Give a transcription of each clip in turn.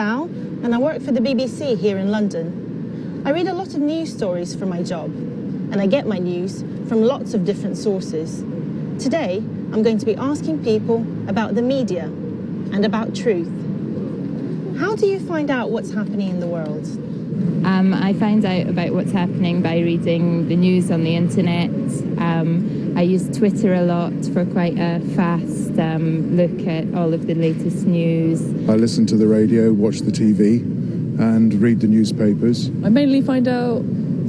Val, and I work for the BBC here in London. I read a lot of news stories for my job, and I get my news from lots of different sources. Today, I'm going to be asking people about the media and about truth. How do you find out what's happening in the world? I find out about what's happening by reading the news on the internet. I use Twitter a lot for quite a fast look at all of the latest news. I listen to the radio, watch the TV, and read the newspapers. I mainly find out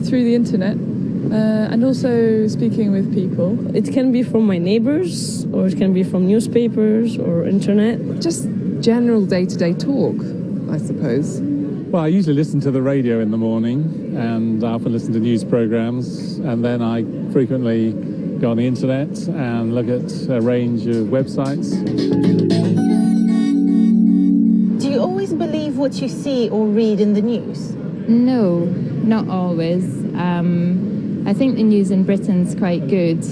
through the internet and also speaking with people. It can be from my neighbors, or it can be from newspapers or internet. Just general day-to-day talk, I suppose. Well, I usually listen to the radio in the morning, and I often listen to news programs, and then I frequently go on the internet and look at a range of websites. Do you always believe what you see or read in the news? No, not always. I think the news in Britain's quite good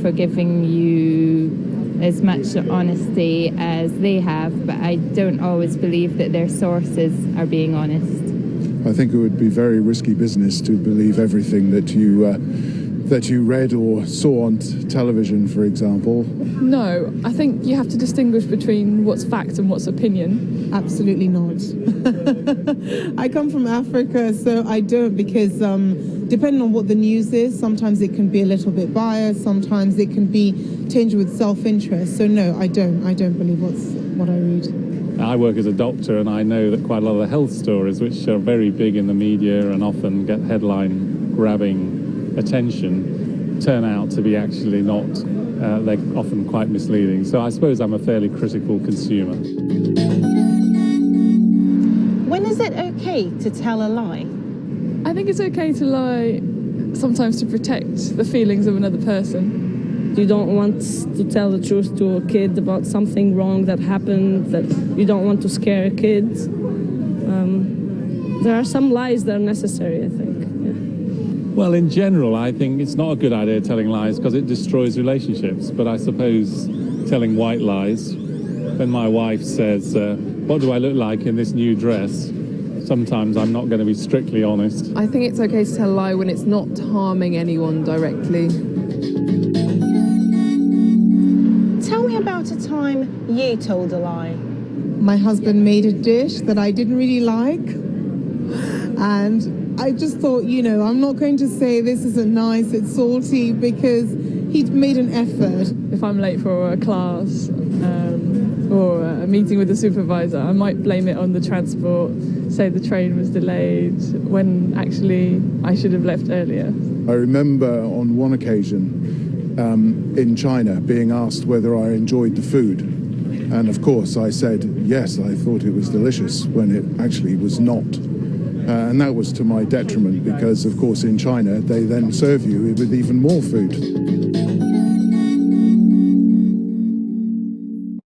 for giving you as much honesty as they have, but I don't always believe that their sources are being honest. I think it would be very risky business to believe everything that you read or saw on television, for example. No, I think you have to distinguish between what's fact and what's opinion. Absolutely not. I come from Africa, so I don't, because depending on what the news is, sometimes it can be a little bit biased, sometimes it can be tinged with self-interest. So no, I don't believe what I read. I work as a doctor, and I know that quite a lot of the health stories, which are very big in the media and often get headline-grabbing attention, turn out to be actually not. They're often quite misleading. So I suppose I'm a fairly critical consumer. When is it okay to tell a lie? I think it's okay to lie sometimes to protect the feelings of another person. You don't want to tell the truth to a kid about something wrong that happened, that you don't want to scare a kid. There are some lies that are necessary, I think. Yeah. Well, in general, I think it's not a good idea telling lies because it destroys relationships. But I suppose telling white lies, when my wife says, what do I look like in this new dress? Sometimes I'm not going to be strictly honest. I think it's okay to tell a lie when it's not harming anyone directly. Tell me about a time you told a lie. My husband made a dish that I didn't really like, and I just thought, I'm not going to say this isn't nice, it's salty, because he'd made an effort. If I'm late for a class or a meeting with the supervisor, I might blame it on the transport, say the train was delayed, when actually I should have left earlier. I remember on one occasion in China being asked whether I enjoyed the food. And of course I said, yes, I thought it was delicious, when it actually was not. And that was to my detriment, because of course in China they then serve you with even more food.